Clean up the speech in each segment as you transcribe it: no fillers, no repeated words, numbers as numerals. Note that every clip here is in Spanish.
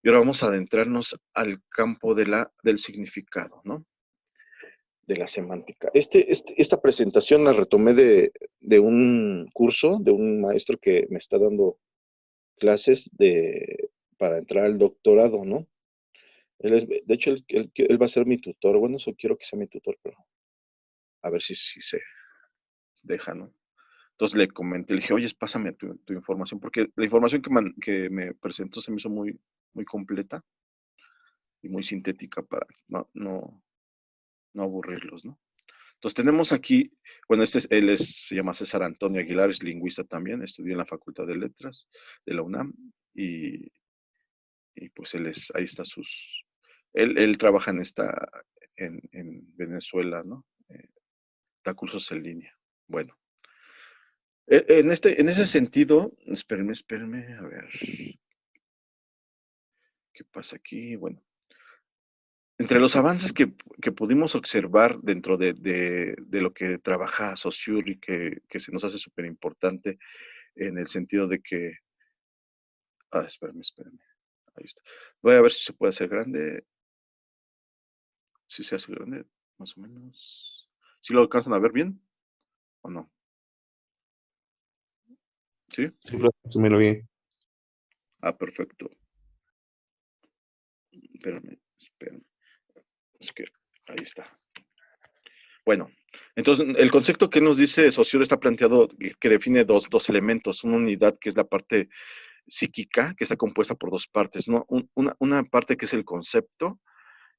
Y ahora vamos a adentrarnos al campo del significado, ¿no? De la semántica. Esta presentación la retomé de un curso de un maestro que me está dando clases para entrar al doctorado, ¿no? De hecho, él va a ser mi tutor. Bueno, eso quiero que sea mi tutor, pero a ver si se deja, ¿no? Entonces le comenté, le dije, oye, pásame tu información, porque la información que me presentó se me hizo muy completa y muy sintética para no aburrirlos, ¿no? Entonces tenemos aquí, bueno, se llama César Antonio Aguilar, es lingüista también, estudió en la Facultad de Letras de la UNAM y, y pues ahí está él trabaja en Venezuela, ¿no? Da cursos en línea. Bueno, en ese sentido, espérenme, a ver, ¿qué pasa aquí? Bueno, entre los avances que pudimos observar dentro de lo que trabaja Saussure y que se nos hace súper importante en el sentido de que, espérenme, ahí está. Voy a ver si se puede hacer grande, si se hace grande, más o menos. ¿Si lo alcanzan a ver bien o no? ¿Sí? Sí, resúmelo bien. Perfecto. Espérame. Es que ahí está. Bueno, entonces el concepto que nos dice Saussure está planteado que define dos elementos, una unidad que es la parte psíquica, que está compuesta por dos partes, ¿no? Una parte que es el concepto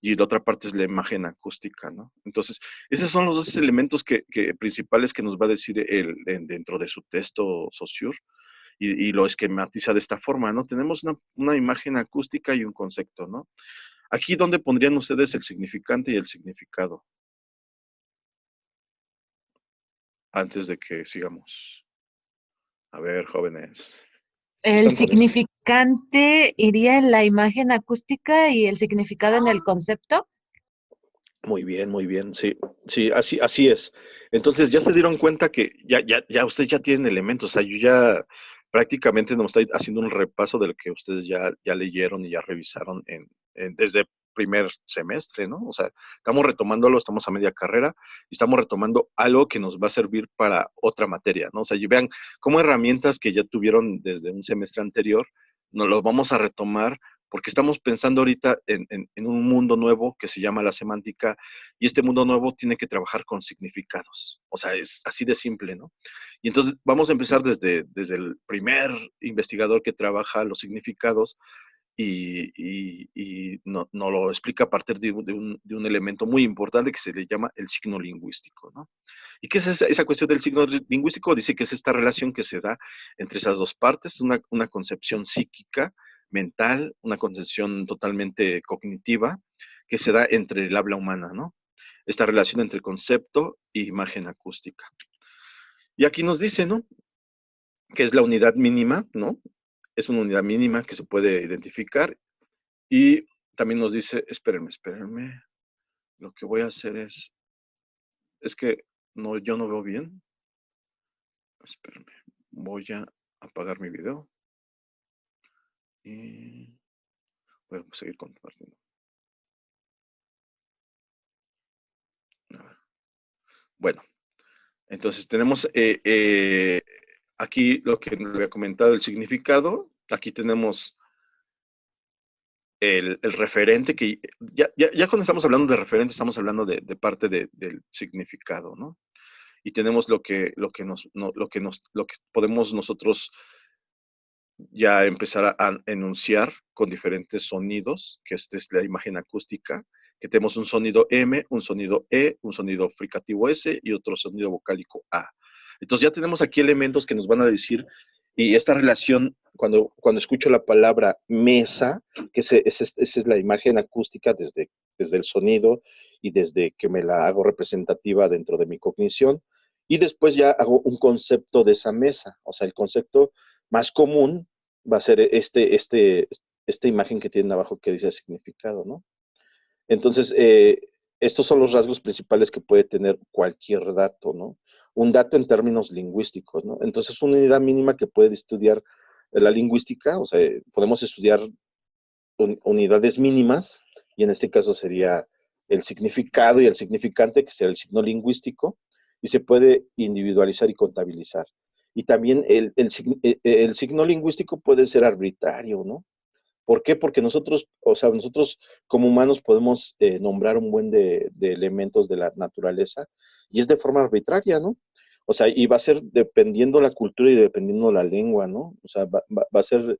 y la otra parte es la imagen acústica, ¿no? Entonces, esos son los dos elementos principales que nos va a decir dentro de su texto Saussure y lo esquematiza de esta forma, ¿no? Tenemos una imagen acústica y un concepto, ¿no? Aquí, ¿dónde pondrían ustedes el significante y el significado? Antes de que sigamos. A ver, jóvenes. ¿Sí El están poniendo? significante iría en la imagen acústica y el significado en el concepto. Muy bien, sí, sí, así es. Entonces ya se dieron cuenta que ya ustedes ya tienen elementos, o sea, yo ya prácticamente nos estoy haciendo un repaso de lo que ustedes ya leyeron y ya revisaron desde primer semestre, ¿no? O sea, estamos retomándolo, estamos a media carrera y estamos retomando algo que nos va a servir para otra materia, ¿no? O sea, y vean cómo herramientas que ya tuvieron desde un semestre anterior, nos los vamos a retomar porque estamos pensando ahorita en un mundo nuevo que se llama la semántica y este mundo nuevo tiene que trabajar con significados. O sea, es así de simple, ¿no? Y entonces vamos a empezar desde el primer investigador que trabaja los significados y no lo explica a partir de un elemento muy importante que se le llama el signo lingüístico, ¿no? ¿Y qué es esa cuestión del signo lingüístico? Dice que es esta relación que se da entre esas dos partes, una concepción psíquica, mental, una concepción totalmente cognitiva, que se da entre el habla humana, ¿no? Esta relación entre concepto e imagen acústica. Y aquí nos dice, ¿no? Que es la unidad mínima, ¿no? Es una unidad mínima que se puede identificar y también nos dice, espérenme, lo que voy a hacer es que yo no veo bien. Espérenme, voy a apagar mi video y voy a seguir compartiendo. Bueno, entonces tenemos aquí lo que nos había comentado, el significado. Aquí tenemos el referente, que ya cuando estamos hablando de referente, estamos hablando de parte del significado, ¿no? Y tenemos lo que podemos nosotros ya empezar a enunciar con diferentes sonidos, que esta es la imagen acústica, que tenemos un sonido M, un sonido E, un sonido fricativo S y otro sonido vocálico A. Entonces ya tenemos aquí elementos que nos van a decir, y esta relación, cuando escucho la palabra mesa, que esa es la imagen acústica desde el sonido y desde que me la hago representativa dentro de mi cognición, y después ya hago un concepto de esa mesa, o sea, el concepto más común va a ser esta imagen que tienen abajo que dice significado, ¿no? Entonces, estos son los rasgos principales que puede tener cualquier dato, ¿no? Un dato en términos lingüísticos, ¿no? Entonces, una unidad mínima que puede estudiar la lingüística, o sea, podemos estudiar unidades mínimas, y en este caso sería el significado y el significante, que sería el signo lingüístico, y se puede individualizar y contabilizar. Y también el signo lingüístico puede ser arbitrario, ¿no? ¿Por qué? Porque nosotros, o sea, nosotros como humanos podemos nombrar un buen de elementos de la naturaleza y es de forma arbitraria, ¿no? O sea, y va a ser dependiendo la cultura y dependiendo la lengua, ¿no? O sea, va a ser,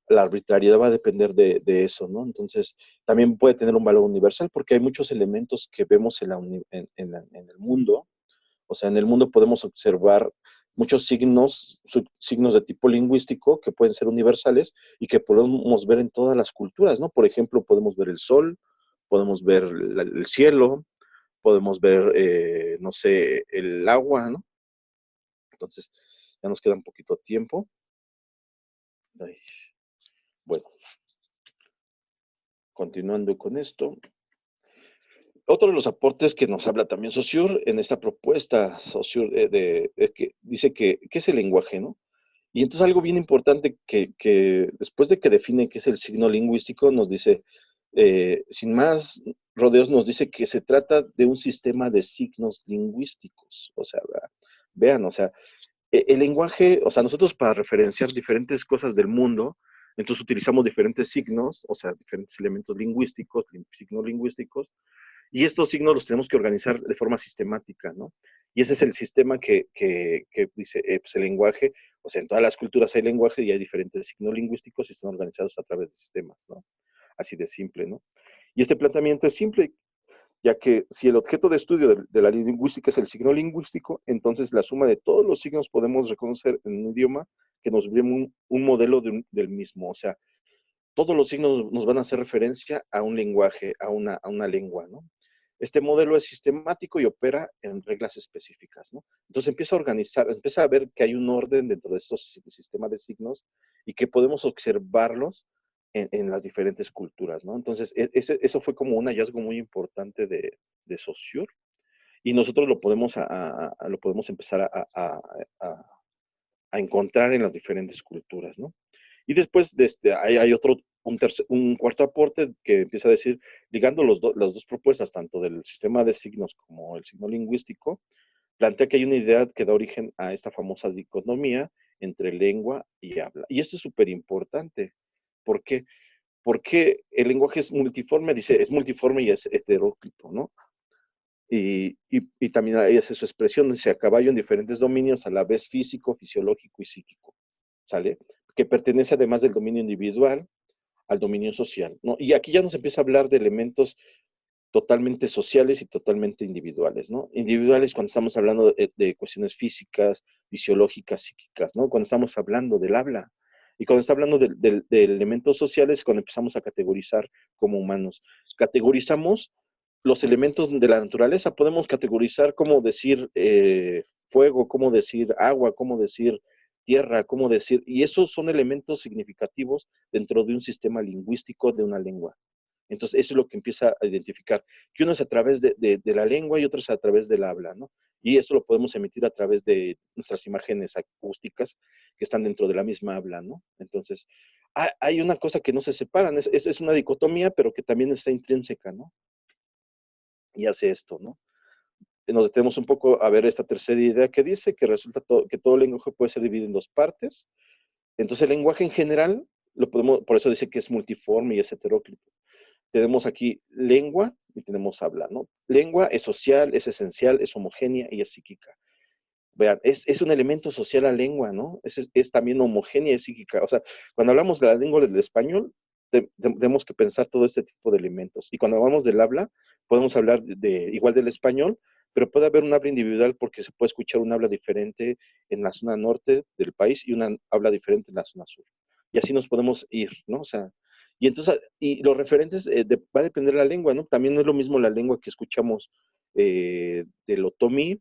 la arbitrariedad va a depender de eso, ¿no? Entonces, también puede tener un valor universal porque hay muchos elementos que vemos en el mundo. O sea, en el mundo podemos observar muchos signos, signos de tipo lingüístico que pueden ser universales y que podemos ver en todas las culturas, ¿no? Por ejemplo, podemos ver el sol, podemos ver el cielo, podemos ver, no sé, el agua, ¿no? Entonces, ya nos queda un poquito de tiempo. Ay, bueno, continuando con esto. Otro de los aportes que nos habla también Saussure en esta propuesta, Saussure, que dice que, ¿qué es el lenguaje, no? Y entonces algo bien importante que después de que define qué es el signo lingüístico, nos dice, sin más rodeos, nos dice que se trata de un sistema de signos lingüísticos. O sea, vean, o sea, el lenguaje, o sea, nosotros para referenciar diferentes cosas del mundo, entonces utilizamos diferentes signos, o sea, diferentes elementos lingüísticos, signos lingüísticos, y estos signos los tenemos que organizar de forma sistemática, ¿no? Y ese es el sistema que dice, pues el lenguaje, o sea, en todas las culturas hay lenguaje y hay diferentes signos lingüísticos y están organizados a través de sistemas, ¿no? Así de simple, ¿no? Y este planteamiento es simple, ya que si el objeto de estudio de la lingüística es el signo lingüístico, entonces la suma de todos los signos podemos reconocer en un idioma que nos dé un modelo del mismo, o sea, todos los signos nos van a hacer referencia a un lenguaje, a una lengua, ¿no? Este modelo es sistemático y opera en reglas específicas, ¿no? Entonces empieza a organizar, empieza a ver que hay un orden dentro de estos sistemas de signos y que podemos observarlos en las diferentes culturas, ¿no? Entonces, eso fue como un hallazgo muy importante de Saussure y nosotros lo podemos, lo podemos empezar a encontrar en las diferentes culturas, ¿no? Y después hay otro, un cuarto aporte que empieza a decir, ligando las dos propuestas, tanto del sistema de signos como el signo lingüístico, plantea que hay una idea que da origen a esta famosa dicotomía entre lengua y habla. Y esto es súper importante. ¿Por qué? Porque el lenguaje es multiforme, dice, es multiforme y es heteróclito, ¿no? Y también ahí hace su expresión, dice, a caballo en diferentes dominios, a la vez físico, fisiológico y psíquico, ¿sale? Que pertenece además del dominio individual al dominio social, ¿no? Y aquí ya nos empieza a hablar de elementos totalmente sociales y totalmente individuales, ¿no? Individuales cuando estamos hablando de cuestiones físicas, fisiológicas, psíquicas, ¿no? Cuando estamos hablando del habla. Y cuando está hablando de elementos sociales, cuando empezamos a categorizar como humanos. Categorizamos los elementos de la naturaleza, podemos categorizar cómo decir fuego, cómo decir agua, cómo decir tierra, cómo decir, y esos son elementos significativos dentro de un sistema lingüístico de una lengua. Entonces, eso es lo que empieza a identificar, que uno es a través de la lengua y otro es a través del habla, ¿no? Y eso lo podemos emitir a través de nuestras imágenes acústicas que están dentro de la misma habla, ¿no? Entonces, hay una cosa que no se separan, es una dicotomía, pero que también está intrínseca, ¿no? Y hace esto, ¿no? Nos detenemos un poco a ver esta tercera idea que dice que resulta que todo lenguaje puede ser dividido en dos partes. Entonces, el lenguaje en general, lo podemos, por eso dice que es multiforme y es heteróclito. Tenemos aquí lengua y tenemos habla, ¿no? Lengua es social, es esencial, es homogénea y es psíquica. Vean, es un elemento social la lengua, ¿no? Es también homogénea y psíquica. O sea, cuando hablamos de la lengua del español, tenemos que pensar todo este tipo de elementos. Y cuando hablamos del habla, podemos hablar igual del español, pero puede haber un habla individual porque se puede escuchar un habla diferente en la zona norte del país y una habla diferente en la zona sur. Y así nos podemos ir, ¿no? O sea, y entonces, y los referentes va a depender de la lengua, ¿no? También no es lo mismo la lengua que escuchamos del otomí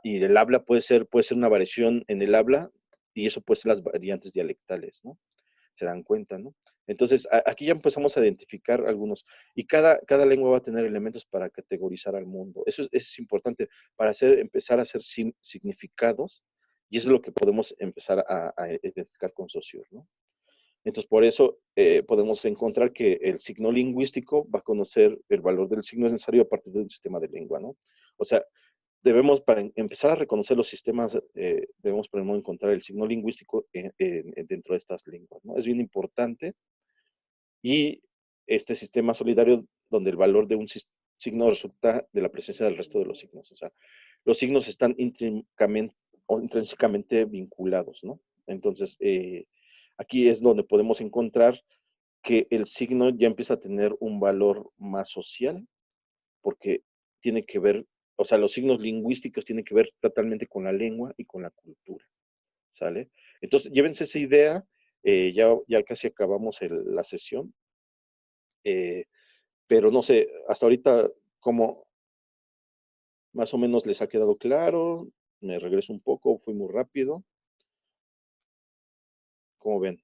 y el habla puede ser una variación en el habla y eso puede ser las variantes dialectales, ¿no? Se dan cuenta, ¿no? Entonces, aquí ya empezamos a identificar algunos, y cada lengua va a tener elementos para categorizar al mundo. Eso es importante para empezar a hacer significados, y eso es lo que podemos empezar a identificar con Saussure, ¿no? Entonces, por eso podemos encontrar que el signo lingüístico va a conocer el valor del signo necesario a partir de un sistema de lengua, ¿no? O sea, debemos, para empezar a reconocer los sistemas, debemos primero encontrar el signo lingüístico dentro de estas lenguas, ¿no? Es bien importante. Y este sistema solidario donde el valor de un signo resulta de la presencia del resto de los signos. O sea, los signos están intrínsecamente vinculados, ¿no? Entonces, aquí es donde podemos encontrar que el signo ya empieza a tener un valor más social, porque tiene que ver, o sea, los signos lingüísticos tienen que ver totalmente con la lengua y con la cultura, ¿sale? Entonces, llévense esa idea, ya casi acabamos la sesión, eh, pero no sé, hasta ahorita, ¿cómo más o menos les ha quedado claro? Me regreso un poco, fui muy rápido. ¿Cómo ven?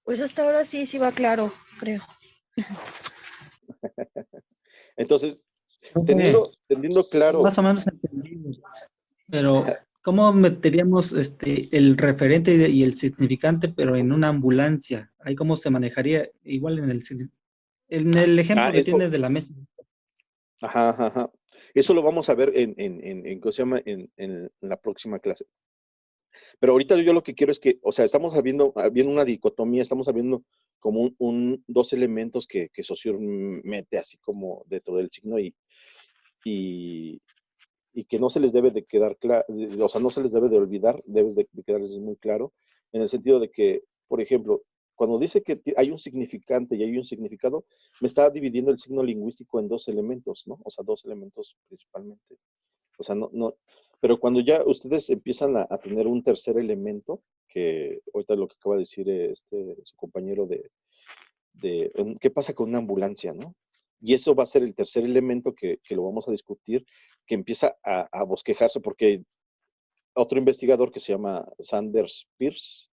Pues hasta ahora sí, sí va claro, creo. Entonces, Profe, teniendo claro, más o menos entendimos, pero ¿cómo meteríamos el referente y el significante, pero en una ambulancia? ¿Ahí cómo se manejaría? Igual en el ejemplo que eso, tiene de la mesa. ajá, ajá, ajá. Eso lo vamos a ver ¿cómo se llama? En la próxima clase. Pero ahorita yo lo que quiero es que, o sea, estamos viendo una dicotomía, estamos viendo como dos elementos que Saussure mete así como dentro del signo y, y que no se les debe de quedar claro, o sea, no se les debe de olvidar, debes de quedarles muy claro, en el sentido de que, por ejemplo, cuando dice que hay un significante y hay un significado, me está dividiendo el signo lingüístico en dos elementos, ¿no? O sea, dos elementos principalmente. O sea, no, pero cuando ya ustedes empiezan a tener un tercer elemento, que ahorita lo que acaba de decir su compañero qué pasa con una ambulancia, ¿no? Y eso va a ser el tercer elemento que lo vamos a discutir, que empieza a bosquejarse, porque otro investigador que se llama Sanders Peirce,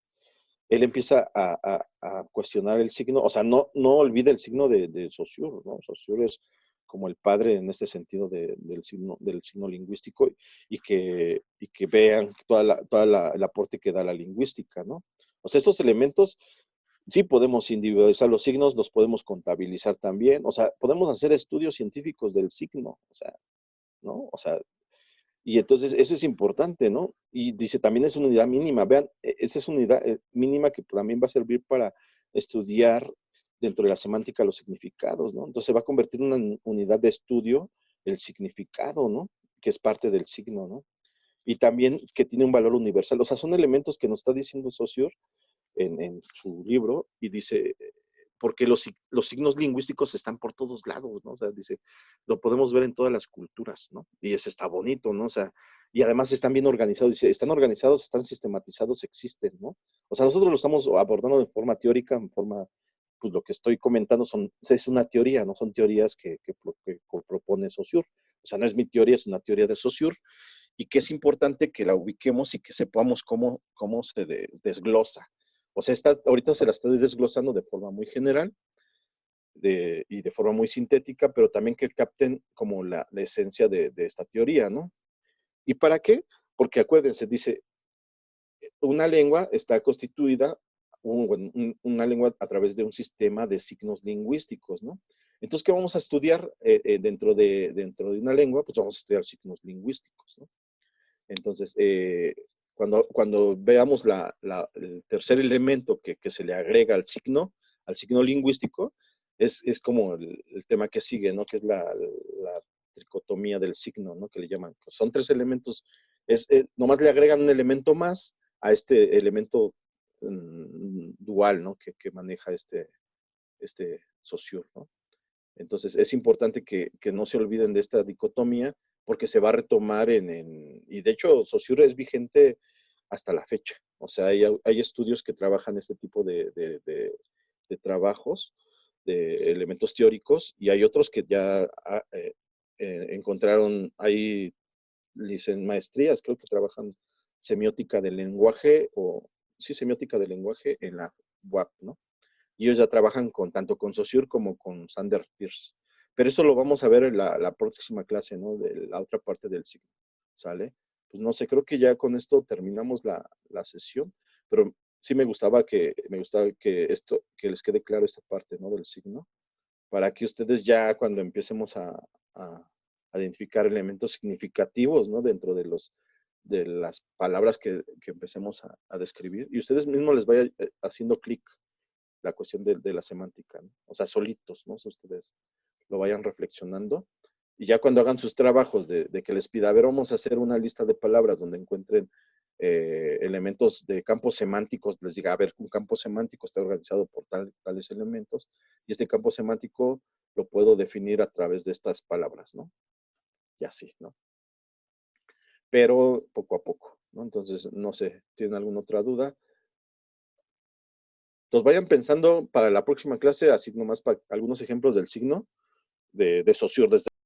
él empieza a cuestionar el signo, o sea, no olvide el signo de Saussure, ¿no? Saussure es como el padre en este sentido del signo lingüístico y que vean el aporte que da la lingüística, ¿no? O sea, estos elementos sí podemos individualizar los signos, los podemos contabilizar también, o sea, podemos hacer estudios científicos del signo, o sea, ¿no? O sea, y entonces eso es importante, ¿no? Y dice, también es una unidad mínima. Vean, esa es una unidad mínima que también va a servir para estudiar dentro de la semántica los significados, ¿no? Entonces se va a convertir en una unidad de estudio el significado, ¿no? Que es parte del signo, ¿no? Y también que tiene un valor universal. O sea, son elementos que nos está diciendo Saussure en su libro y dice, porque los signos lingüísticos están por todos lados, ¿no? O sea, dice, lo podemos ver en todas las culturas, ¿no? Y eso está bonito, ¿no? O sea, y además están bien organizados, dice, están organizados, están sistematizados, existen, ¿no? O sea, nosotros lo estamos abordando de forma teórica, en forma, pues lo que estoy comentando es una teoría, no son teorías que propone Saussure. O sea, no es mi teoría, es una teoría de Saussure, y que es importante que la ubiquemos y que sepamos cómo se desglosa. O sea, ahorita se la está desglosando de forma muy general y de forma muy sintética, pero también que capten como la esencia de esta teoría, ¿no? ¿Y para qué? Porque acuérdense, dice, una lengua está constituida, una lengua a través de un sistema de signos lingüísticos, ¿no? Entonces, ¿qué vamos a estudiar dentro de una lengua? Pues vamos a estudiar signos lingüísticos, ¿no? Entonces, cuando veamos el tercer elemento que se le agrega al signo lingüístico, es como el tema que sigue, ¿no? Que es la tricotomía del signo, ¿no? Que le llaman. Pues son tres elementos. Nomás le agregan un elemento más a este elemento dual, ¿no? Que maneja este Saussure, ¿no? Entonces, es importante que no se olviden de esta dicotomía porque se va a retomar y de hecho, Saussure es vigente hasta la fecha. O sea, hay estudios que trabajan este tipo de trabajos, de elementos teóricos, y hay otros que ya encontraron, hay maestrías, creo que trabajan semiótica del lenguaje, sí, semiótica del lenguaje en la UAP, ¿no? Y ellos ya trabajan tanto con Saussure como con Sanders Peirce. Pero eso lo vamos a ver en la próxima clase, ¿no? De la otra parte del signo, ¿sale? pues no sé, creo que ya con esto terminamos la sesión, pero sí me gustaba que les quede claro esta parte, ¿no? Del signo, para que ustedes ya cuando empecemos a identificar elementos significativos, ¿no? Dentro de las palabras que empecemos a describir, y ustedes mismos les vaya haciendo clic la cuestión de la semántica, ¿no? O sea, solitos, ¿no? Si ustedes lo vayan reflexionando. Y ya cuando hagan sus trabajos de que les pida, a ver, vamos a hacer una lista de palabras donde encuentren elementos de campos semánticos, les diga, a ver, un campo semántico está organizado por tales elementos, y este campo semántico lo puedo definir a través de estas palabras, ¿no? Y así, ¿no? Pero poco a poco, ¿no? Entonces, no sé, ¿tienen alguna otra duda? Entonces vayan pensando para la próxima clase, así nomás para algunos ejemplos del signo de Saussure, desde